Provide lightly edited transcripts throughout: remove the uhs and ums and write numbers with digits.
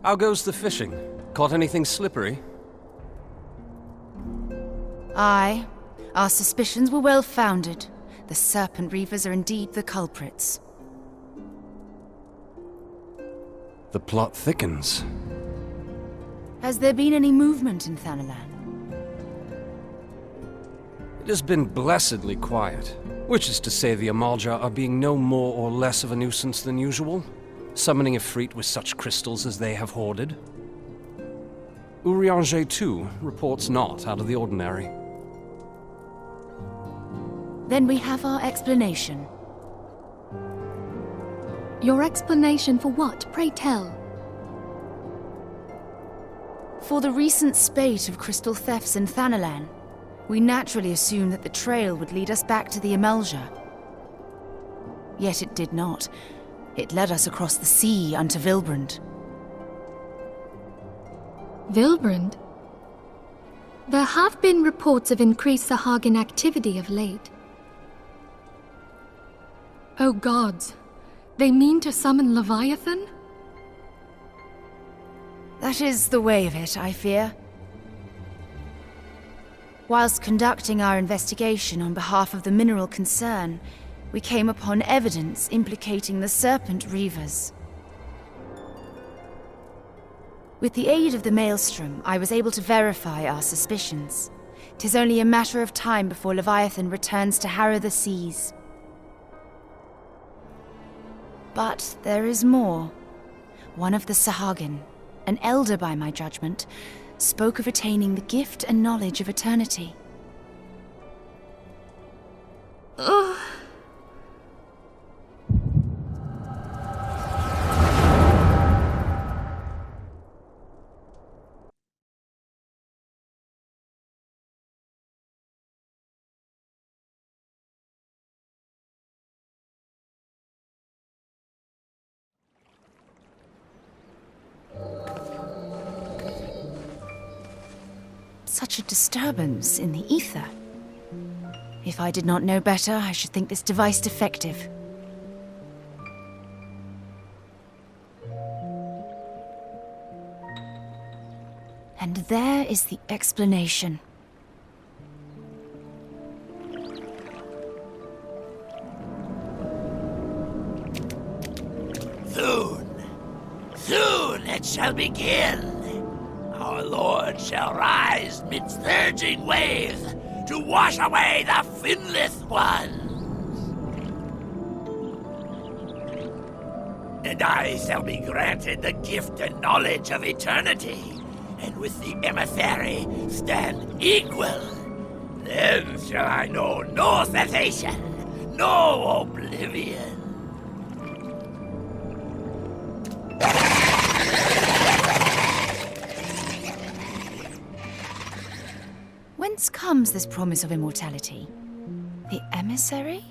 How goes the fishing? Caught anything slippery? Aye. Our suspicions were well founded. The Serpent Reavers are indeed the culprits. The plot thickens. Has there been any movement in Thanalan? It has been blessedly quiet, which is to say the Amalja are being no more or less of a nuisance than usual, summoning a Ifrit with such crystals as they have hoarded. Urianger, too, reports not out of the ordinary. Then we have our explanation. Your explanation for what, pray tell? For the recent spate of crystal thefts in Thanalan, we naturally assumed that the trail would lead us back to the Amalja. Yet it did not. It led us across the sea unto Vilbrand. Vilbrand? There have been reports of increased Sahagin activity of late. Oh gods, they mean to summon Leviathan? That is the way of it, I fear. Whilst conducting our investigation on behalf of the mineral concern, we came upon evidence implicating the Serpent Reavers. With the aid of the Maelstrom, I was able to verify our suspicions. 'Tis only a matter of time before Leviathan returns to harrow the seas. But there is more. One of the Sahagin, an elder by my judgment, spoke of attaining the gift and knowledge of eternity. Such a disturbance in the ether. If I did not know better, I should think this device defective. And there is the explanation. Soon it shall begin. Our Lord shall rise midst surging waves to wash away the finless ones. And I shall be granted the gift and knowledge of eternity, and with the emissary stand equal. Then shall I know no cessation, no oblivion. Whence comes this promise of immortality? The emissary?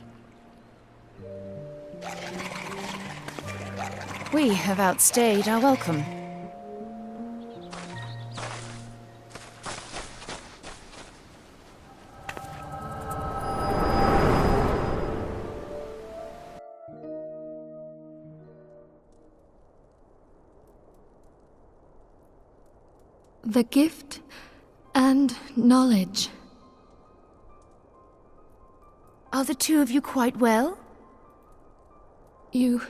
We have outstayed our welcome. The gift and knowledge. Are the two of you quite well? You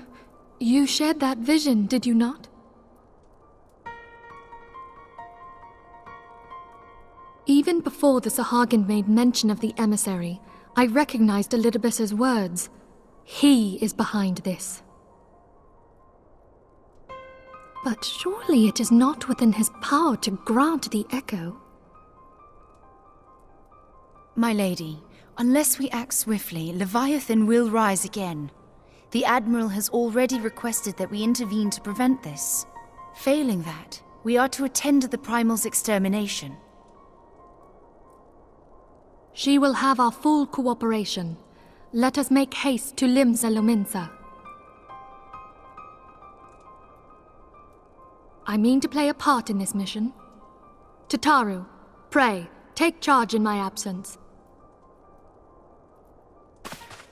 shared that vision, did you not? Even before the Sahagin made mention of the emissary, I recognized Elidibus's words. He is behind this. But surely it is not within his power to grant the echo. My lady, unless we act swiftly, Leviathan will rise again. The Admiral has already requested that we intervene to prevent this. Failing that, we are to attend to the Primal's extermination. She will have our full cooperation. Let us make haste to Limsa Lominsa. I mean to play a part in this mission. Tataru, pray, take charge in my absence.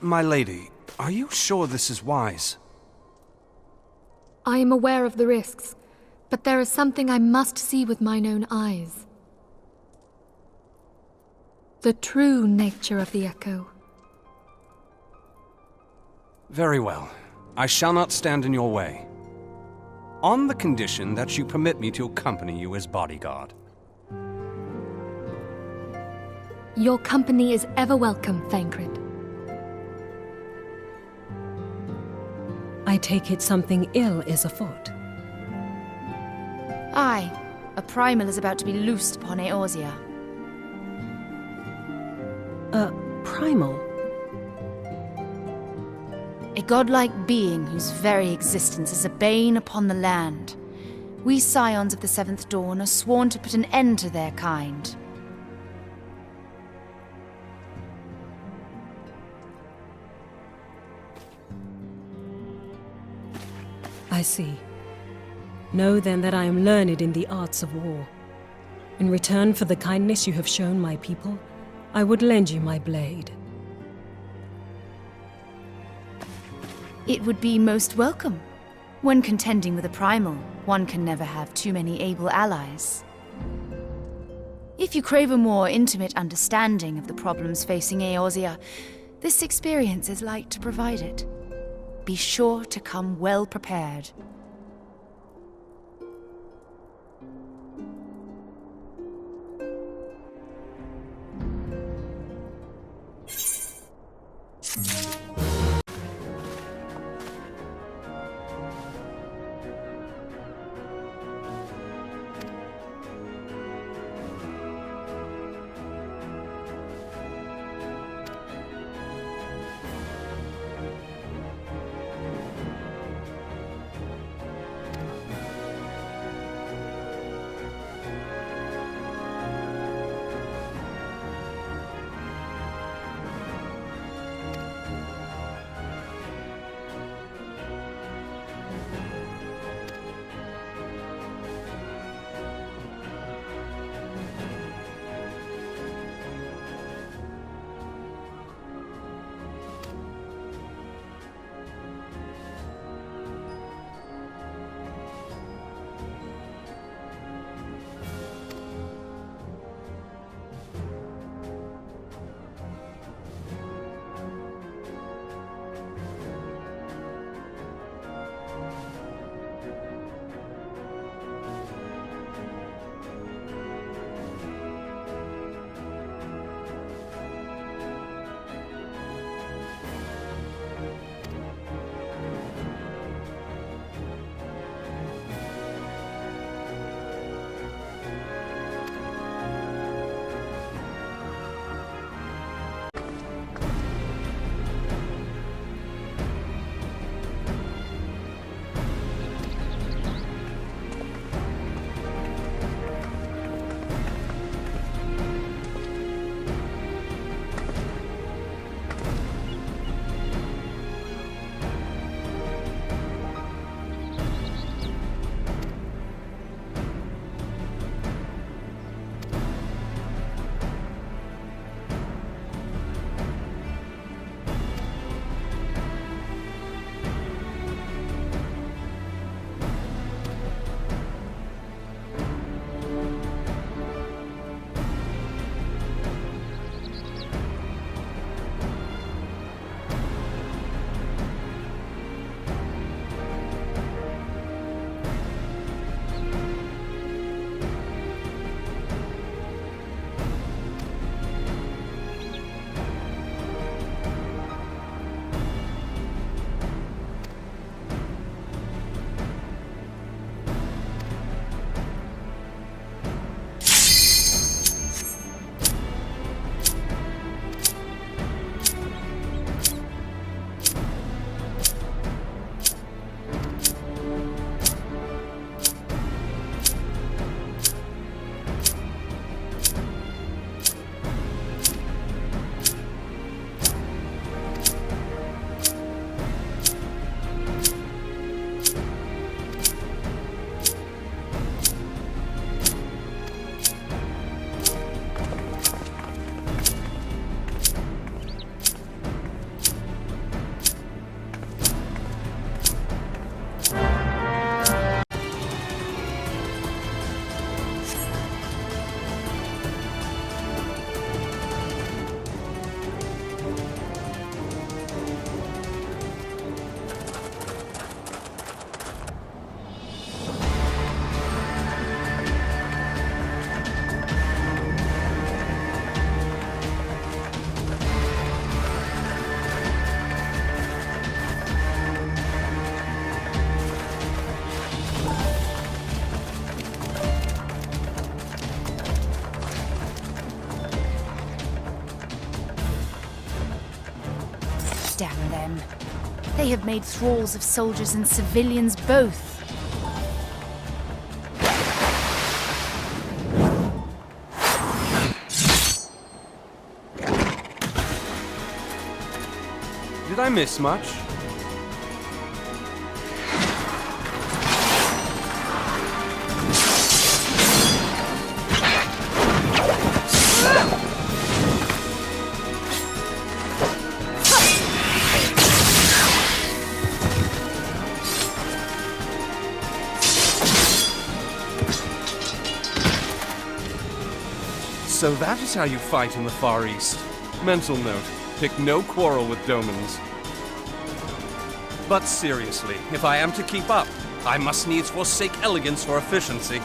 My lady, are you sure this is wise? I am aware of the risks, but there is something I must see with mine own eyes. The true nature of the echo. Very well. I shall not stand in your way. On the condition that you permit me to accompany you as bodyguard. Your company is ever welcome, Thancred. I take it something ill is afoot. Aye, a primal is about to be loosed upon Eorzea. A primal? A godlike being whose very existence is a bane upon the land. We scions of the Seventh Dawn are sworn to put an end to their kind. I see. Know then that I am learned in the arts of war. In return for the kindness you have shown my people, I would lend you my blade. It would be most welcome. When contending with a primal, one can never have too many able allies. If you crave a more intimate understanding of the problems facing Eorzea, this experience is like to provide it. Be sure to come well prepared. them. They have made thralls of soldiers and civilians both. Did I miss much? So that is how you fight in the Far East. Mental note, pick no quarrel with Domans. But seriously, if I am to keep up, I must needs forsake elegance for efficiency.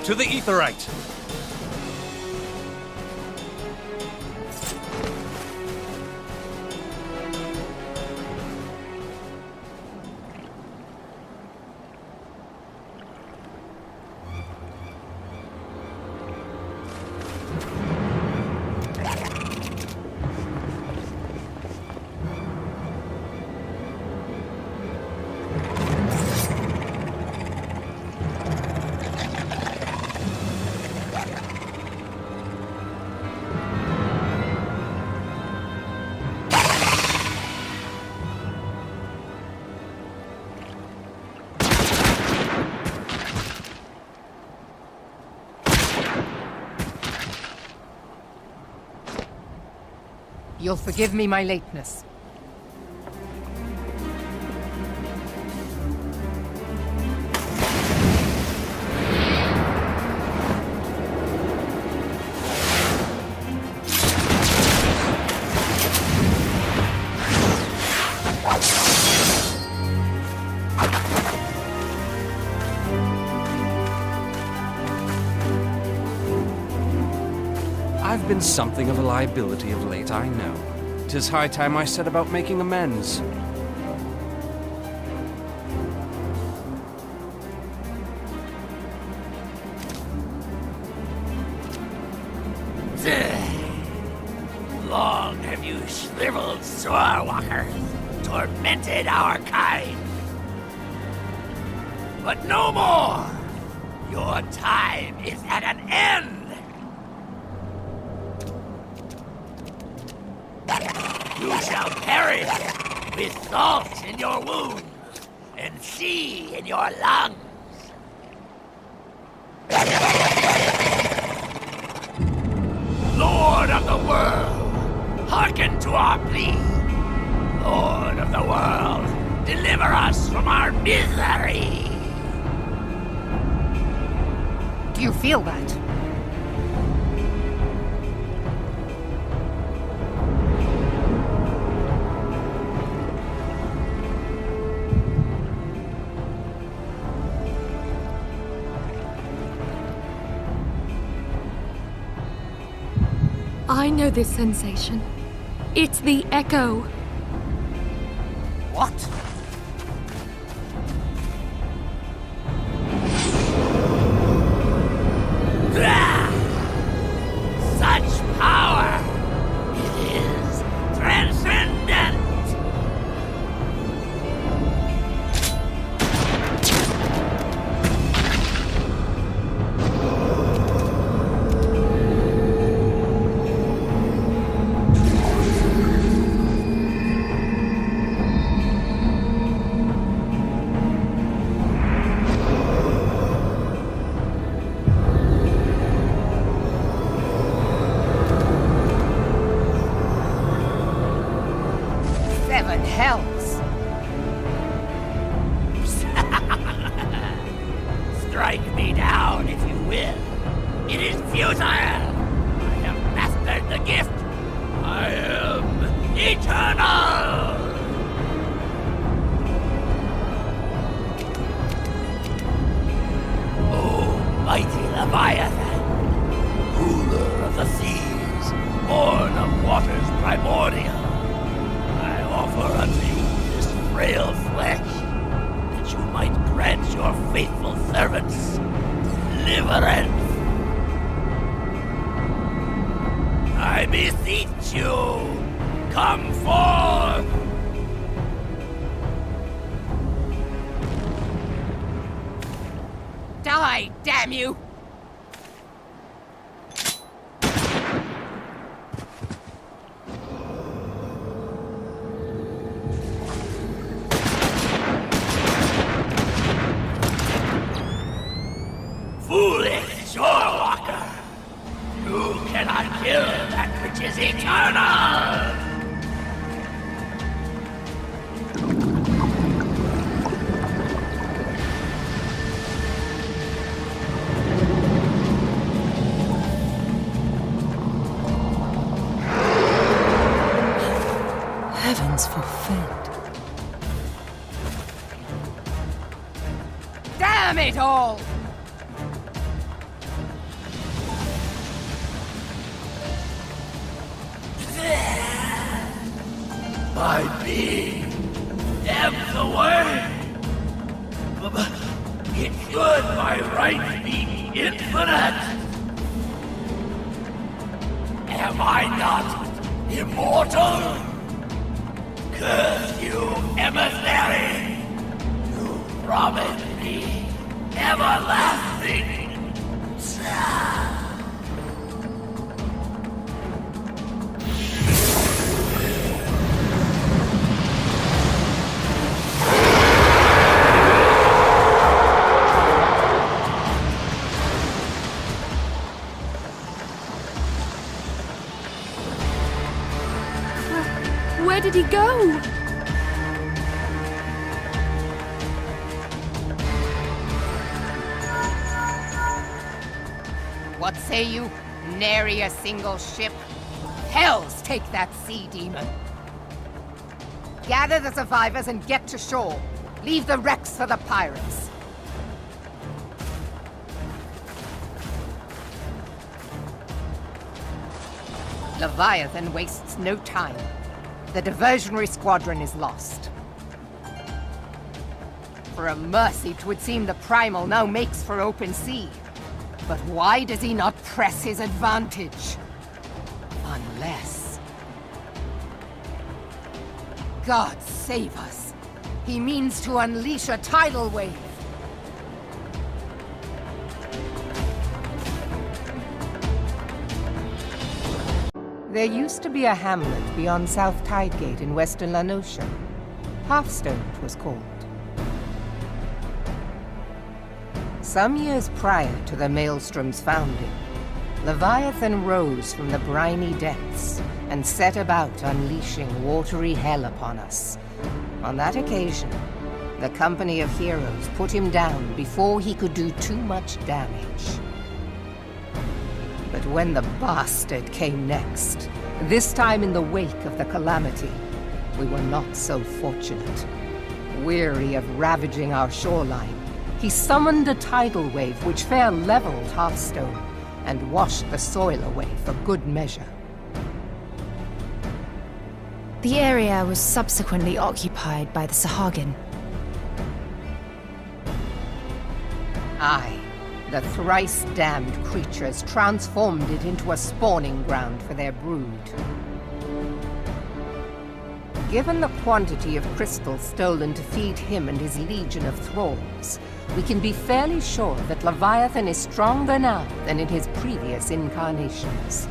To the Aetheryte! You'll forgive me my lateness. I've been something of a liability of late, I know. 'Tis high time I set about making amends. Long have you shriveled swordwalkers tormented our kind. But no more! Your time is at an end! You shall perish with salt in your wounds and sea in your lungs. Lord of the world, hearken to our plea. Lord of the world, deliver us from our misery. Do you feel that? I know this sensation. It's the echo. What? Such power! It is transcendent! Seven hells! futile! I have mastered the gift! I am eternal! Oh, mighty Leviathan, ruler of the seas, born of waters primordial, I offer unto you this frail flesh, that you might grant your faithful servants deliverance. I beseech you, come forth! Die, damn you! Foolish shorewalker! You cannot kill that which is eternal! Heavens forfend. Damn it all! My being ebbs away. But it should by right be infinite. Am I not immortal? Curse you, emissary! You promised me everlasting. Where did he go? What say you? Nary a single ship? Hells take that sea demon! Gather the survivors and get to shore. Leave the wrecks for the pirates. Leviathan wastes no time. The diversionary squadron is lost. For a mercy, 'twould seem the Primal now makes for open sea. But why does he not press his advantage? Unless... God save us. He means to unleash a tidal wave. There used to be a hamlet beyond South Tidegate in western Lanosha. Hearthstone, it was called. Some years prior to the Maelstrom's founding, Leviathan rose from the briny depths and set about unleashing watery hell upon us. On that occasion, the company of heroes put him down before he could do too much damage. But when the bastard came next, this time in the wake of the calamity, we were not so fortunate. Weary of ravaging our shoreline, he summoned a tidal wave which fair leveled Hearthstone and washed the soil away for good measure. The area was subsequently occupied by the Sahagin. Aye, the thrice-damned creatures transformed it into a spawning ground for their brood. Given the quantity of crystals stolen to feed him and his legion of thralls, we can be fairly sure that Leviathan is stronger now than in his previous incarnations.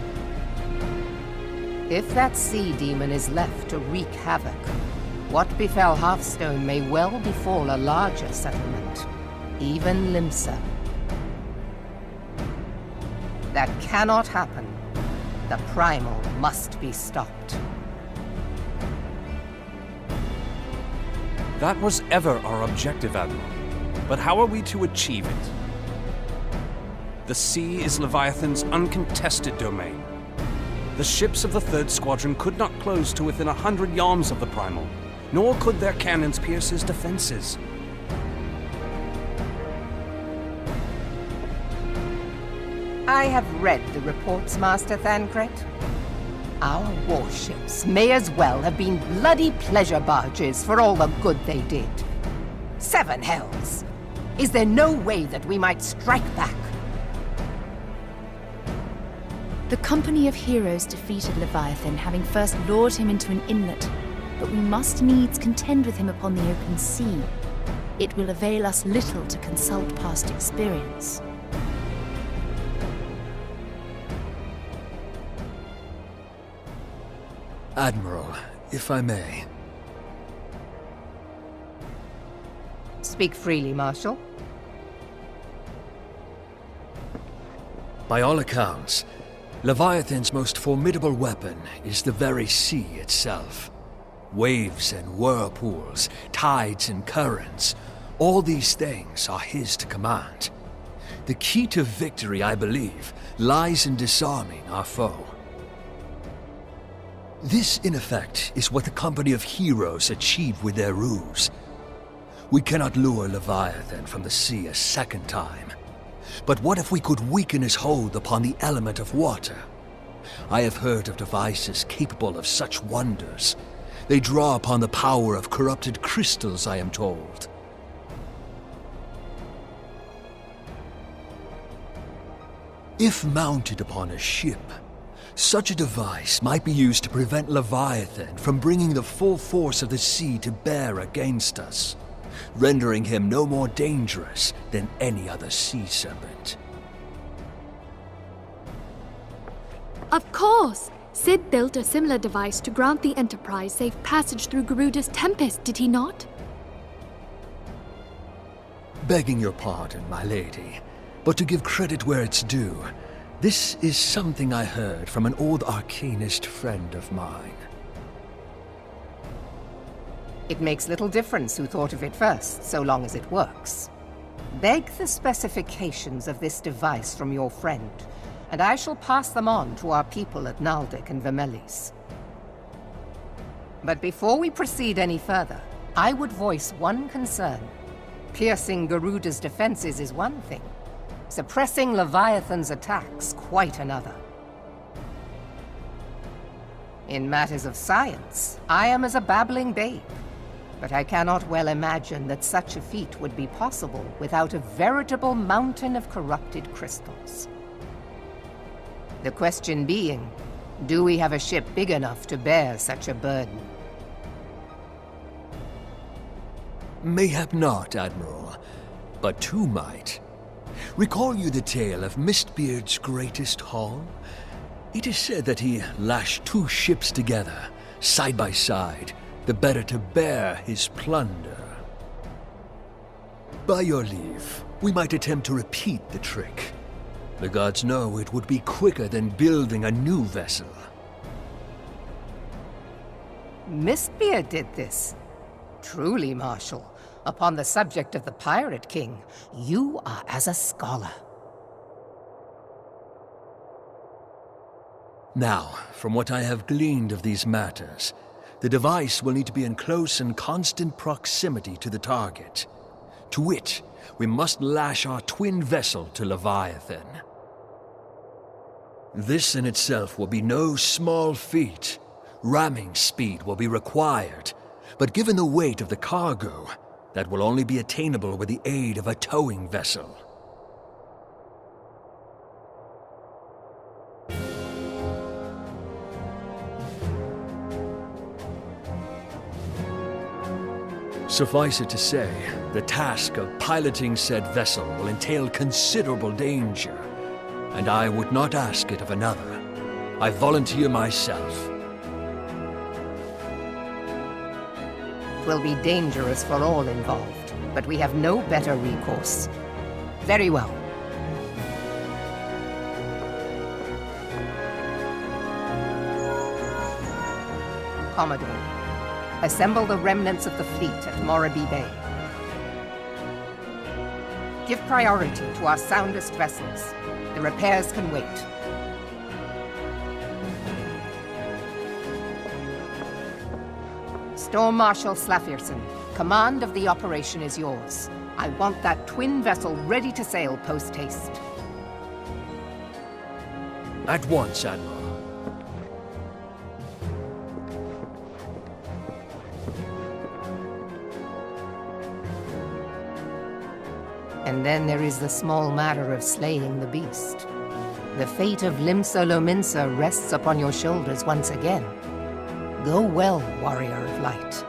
If that sea demon is left to wreak havoc, what befell Hearthstone may well befall a larger settlement, even Limsa. That cannot happen. The Primal must be stopped. That was ever our objective, Admiral. But how are we to achieve it? The sea is Leviathan's uncontested domain. The ships of the 3rd Squadron could not close to within 100 yards of the Primal, nor could their cannons pierce his defenses. I have read the reports, Master Thancred. Our warships may as well have been bloody pleasure barges for all the good they did. 7 hells! Is there no way that we might strike back? The company of heroes defeated Leviathan, having first lured him into an inlet, but we must needs contend with him upon the open sea. It will avail us little to consult past experience. Admiral, if I may. Speak freely, Marshal. By all accounts, Leviathan's most formidable weapon is the very sea itself. Waves and whirlpools, tides and currents, all these things are his to command. The key to victory, I believe, lies in disarming our foe. This, in effect, is what the company of heroes achieved with their ruse. We cannot lure Leviathan from the sea a second time. But what if we could weaken his hold upon the element of water? I have heard of devices capable of such wonders. They draw upon the power of corrupted crystals, I am told. If mounted upon a ship, such a device might be used to prevent Leviathan from bringing the full force of the sea to bear against us, rendering him no more dangerous than any other sea serpent. Of course! Sid built a similar device to grant the Enterprise safe passage through Garuda's Tempest, did he not? Begging your pardon, my lady, but to give credit where it's due, this is something I heard from an old arcanist friend of mine. It makes little difference who thought of it first, so long as it works. Beg the specifications of this device from your friend, and I shall pass them on to our people at Naldic and Vermelis. But before we proceed any further, I would voice one concern. Piercing Garuda's defenses is one thing. Suppressing Leviathan's attacks, quite another. In matters of science, I am as a babbling babe, but I cannot well imagine that such a feat would be possible without a veritable mountain of corrupted crystals. The question being, do we have a ship big enough to bear such a burden? Mayhap not, Admiral, but 2 might. Recall you the tale of Mistbeard's greatest haul? It is said that he lashed 2 ships together, side by side, the better to bear his plunder. By your leave, we might attempt to repeat the trick. The gods know it would be quicker than building a new vessel. Mistbeard did this. Truly, Marshal, upon the subject of the Pirate King, you are as a scholar. Now, from what I have gleaned of these matters, the device will need to be in close and constant proximity to the target. To wit, we must lash our twin vessel to Leviathan. This in itself will be no small feat. Ramming speed will be required, but given the weight of the cargo, that will only be attainable with the aid of a towing vessel. Suffice it to say, the task of piloting said vessel will entail considerable danger, and I would not ask it of another. I volunteer myself. It will be dangerous for all involved, but we have no better recourse. Very well. Commodore, assemble the remnants of the fleet at Morabee Bay. Give priority to our soundest vessels. The repairs can wait. Storm Marshal Slafirson, command of the operation is yours. I want that twin vessel ready to sail post-haste. At once, Admiral. And then there is the small matter of slaying the beast. The fate of Limsa Lominsa rests upon your shoulders once again. Go well, warrior of light.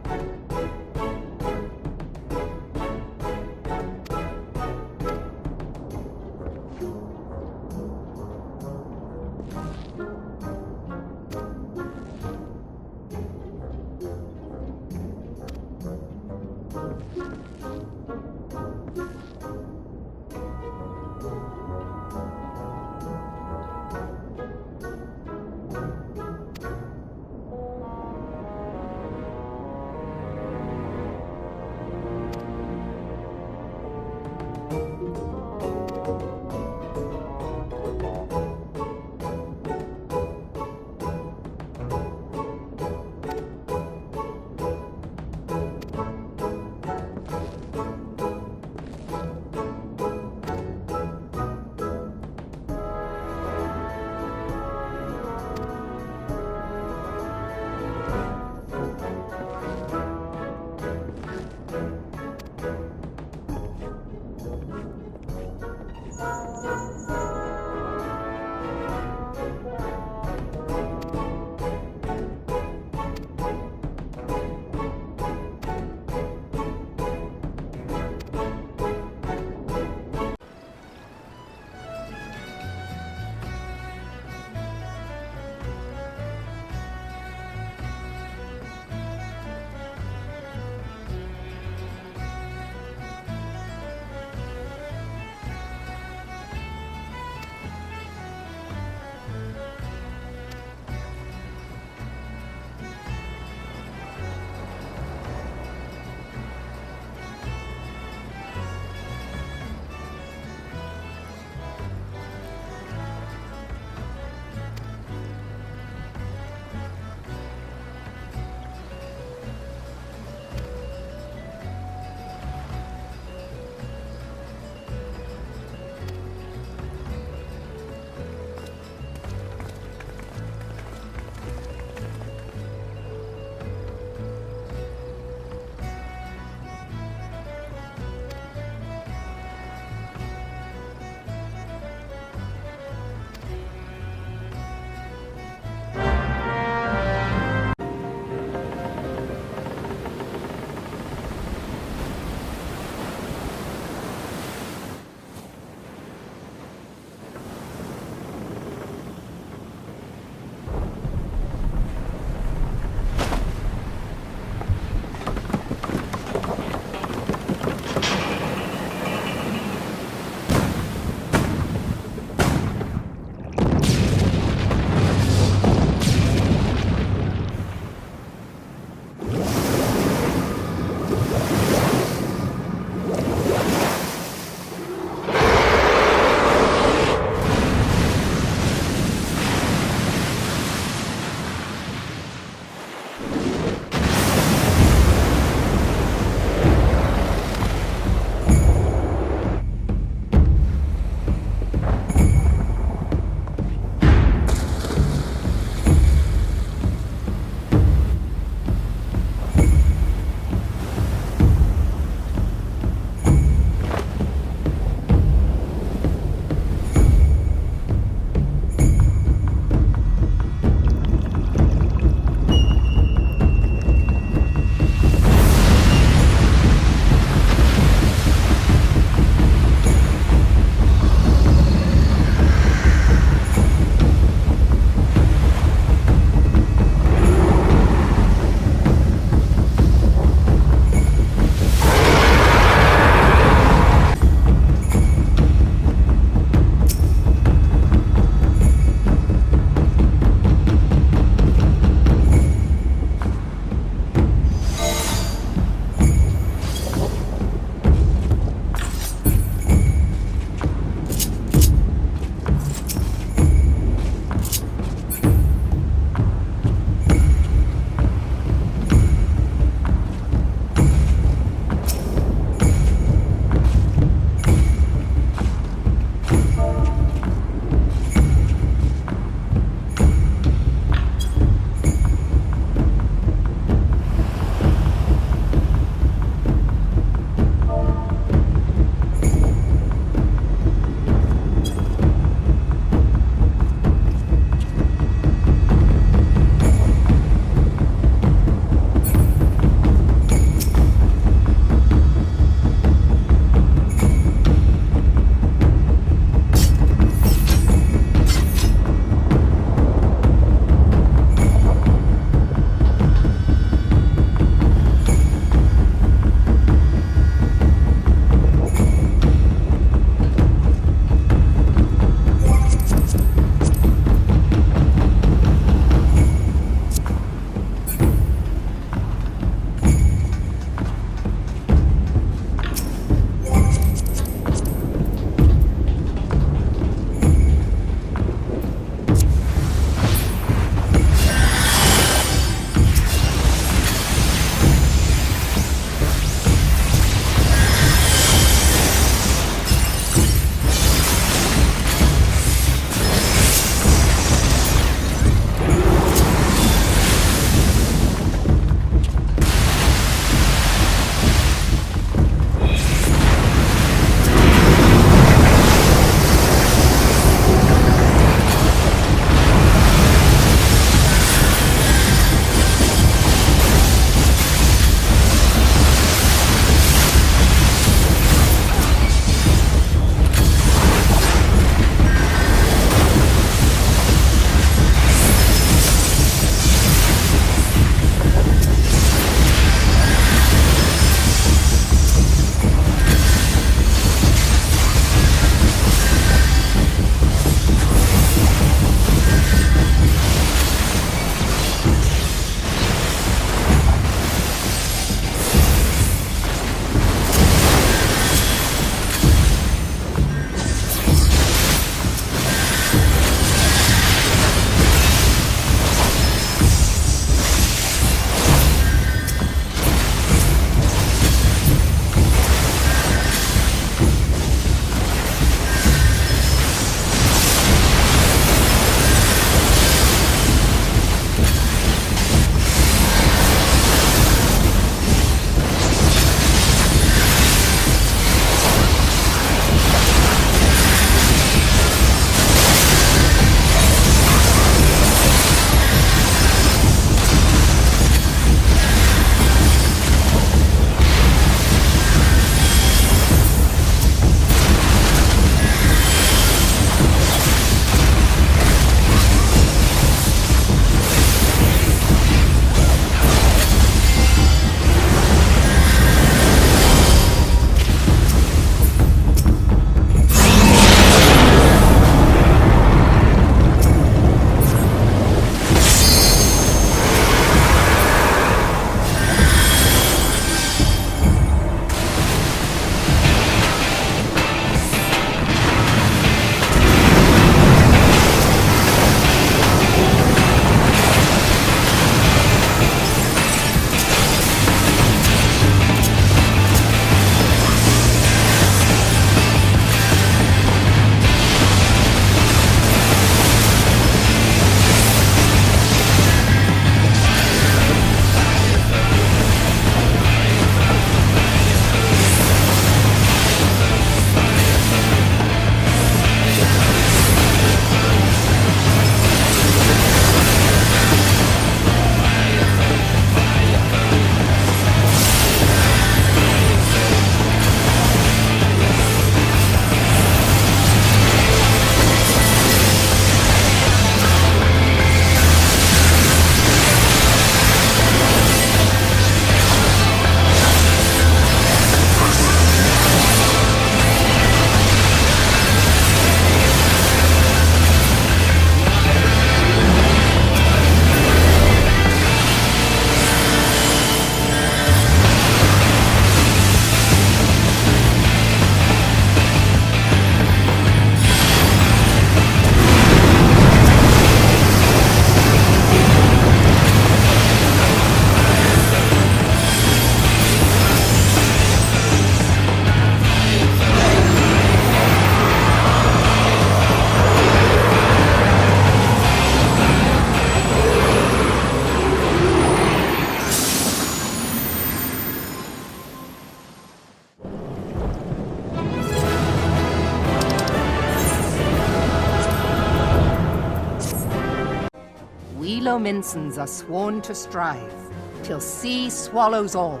Lominsans are sworn to strive, till sea swallows all.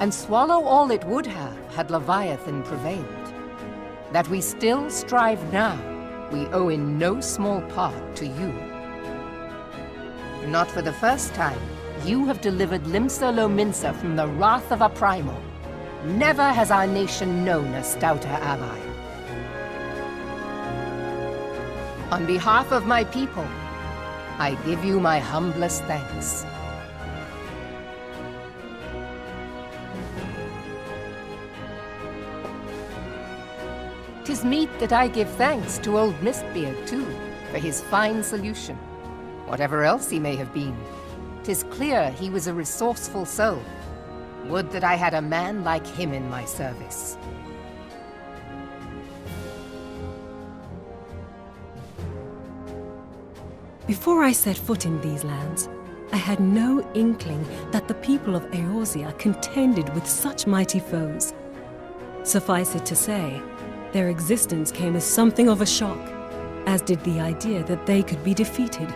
And swallow all it would have had Leviathan prevailed. That we still strive now, we owe in no small part to you. Not for the first time, you have delivered Limsa Lominsa from the wrath of a primal. Never has our nation known a stouter ally. On behalf of my people, I give you my humblest thanks. 'Tis meet that I give thanks to old Mistbeard, too, for his fine solution. Whatever else he may have been, 'tis clear he was a resourceful soul. Would that I had a man like him in my service. Before I set foot in these lands, I had no inkling that the people of Eorzea contended with such mighty foes. Suffice it to say, their existence came as something of a shock, as did the idea that they could be defeated.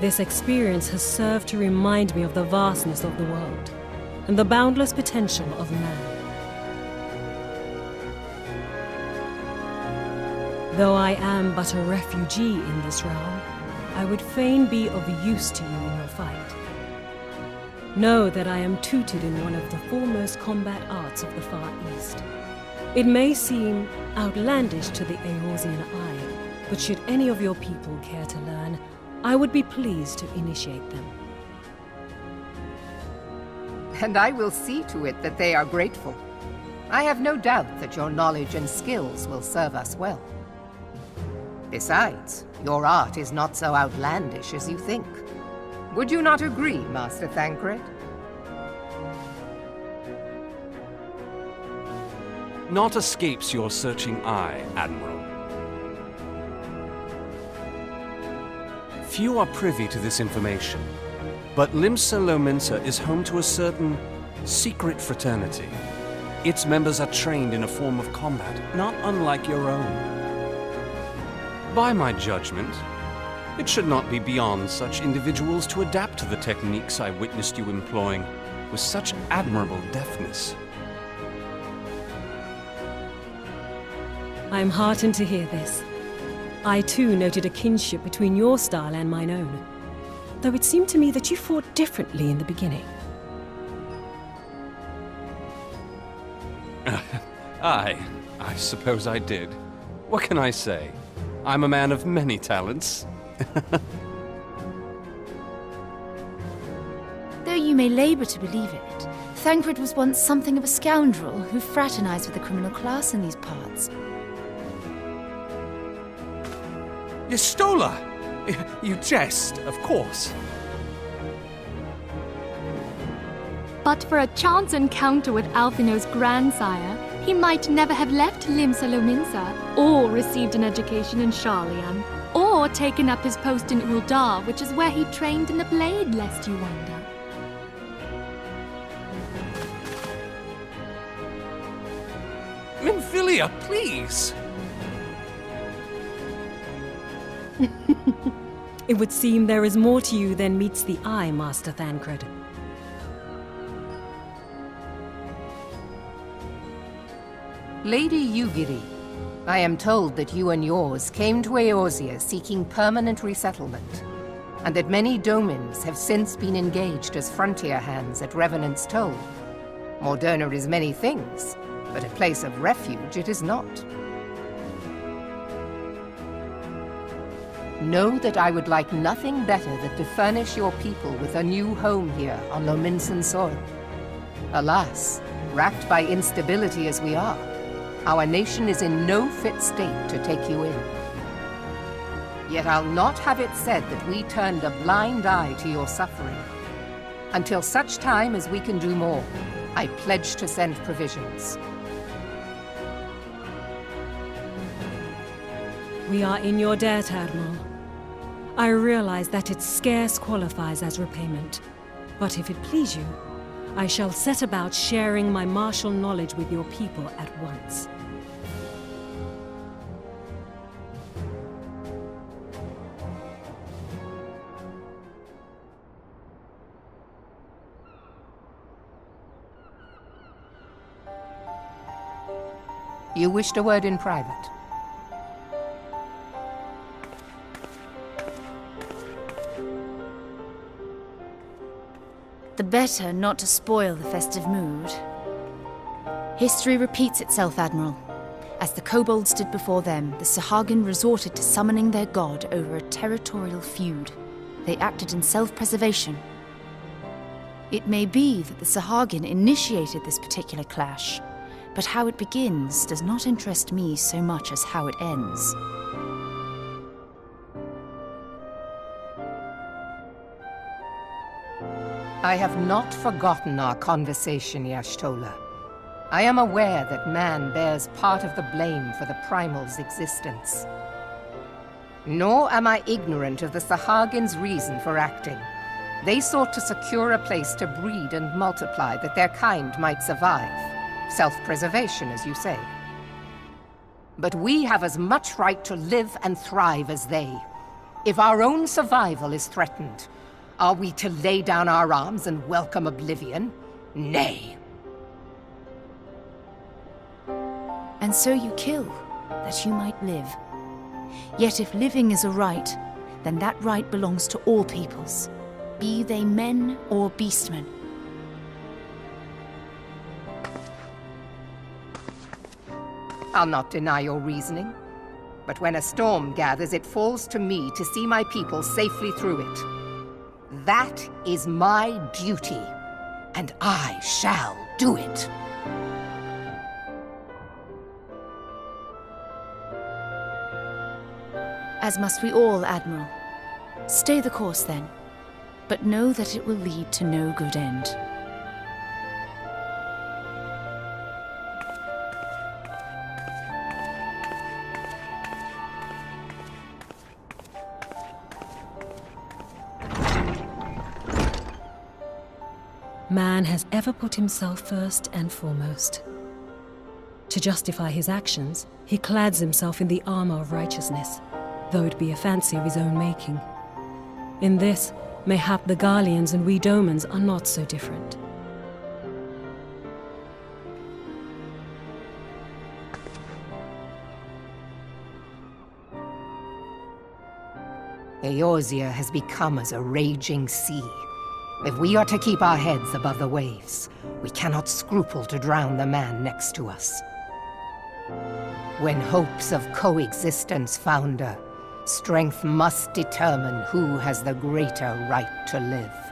This experience has served to remind me of the vastness of the world, and the boundless potential of man. Though I am but a refugee in this realm, I would fain be of use to you in your fight. Know that I am tutored in one of the foremost combat arts of the Far East. It may seem outlandish to the Eorzean eye, but should any of your people care to learn, I would be pleased to initiate them. And I will see to it that they are grateful. I have no doubt that your knowledge and skills will serve us well. Besides, your art is not so outlandish as you think. Would you not agree, Master Thancred? Naught escapes your searching eye, Admiral. Few are privy to this information, but Limsa Lominsa is home to a certain secret fraternity. Its members are trained in a form of combat not unlike your own. By my judgment, it should not be beyond such individuals to adapt to the techniques I witnessed you employing with such admirable deftness. I am heartened to hear this. I too noted a kinship between your style and mine own, though it seemed to me that you fought differently in the beginning. I suppose I did. What can I say? I'm a man of many talents. Though you may labor to believe it, Thancred was once something of a scoundrel who fraternized with the criminal class in these parts. Yestola! You jest, of course. But for a chance encounter with Alphino's grandsire, he might never have left Limsa Lominsa, or received an education in Sharlayan, or taken up his post in Uldar, which is where he trained in the blade, lest you wonder. Minfilia, please! It would seem there is more to you than meets the eye, Master Thancred. Lady Yugiri, I am told that you and yours came to Eorzea seeking permanent resettlement, and that many domins have since been engaged as frontier hands at Revenant's Toll. Moderna is many things, but a place of refuge it is not. Know that I would like nothing better than to furnish your people with a new home here on Lominsan soil. Alas, racked by instability as we are, our nation is in no fit state to take you in. Yet I'll not have it said that we turned a blind eye to your suffering. Until such time as we can do more, I pledge to send provisions. We are in your debt, Admiral. I realize that it scarce qualifies as repayment, but if it please you, I shall set about sharing my martial knowledge with your people at once. You wished a word in private. The better not to spoil the festive mood. History repeats itself, Admiral. As the kobolds did before them, the Sahagin resorted to summoning their god over a territorial feud. They acted in self-preservation. It may be that the Sahagin initiated this particular clash, but how it begins does not interest me so much as how it ends. I have not forgotten our conversation, Y'ashtola. I am aware that man bears part of the blame for the Primal's existence. Nor am I ignorant of the Sahagins' reason for acting. They sought to secure a place to breed and multiply that their kind might survive. Self-preservation, as you say. But we have as much right to live and thrive as they. If our own survival is threatened, are we to lay down our arms and welcome oblivion? Nay. And so you kill, that you might live. Yet if living is a right, then that right belongs to all peoples, be they men or beastmen. I'll not deny your reasoning, but when a storm gathers, it falls to me to see my people safely through it. That is my duty, and I shall do it. As must we all, Admiral. Stay the course, then, but know that it will lead to no good end. Man has ever put himself first and foremost. To justify his actions, he clads himself in the armor of righteousness, though it be a fancy of his own making. In this, mayhap the Garleans and we Domans are not so different. Eorzea has become as a raging sea. If we are to keep our heads above the waves, we cannot scruple to drown the man next to us. When hopes of coexistence founder, strength must determine who has the greater right to live.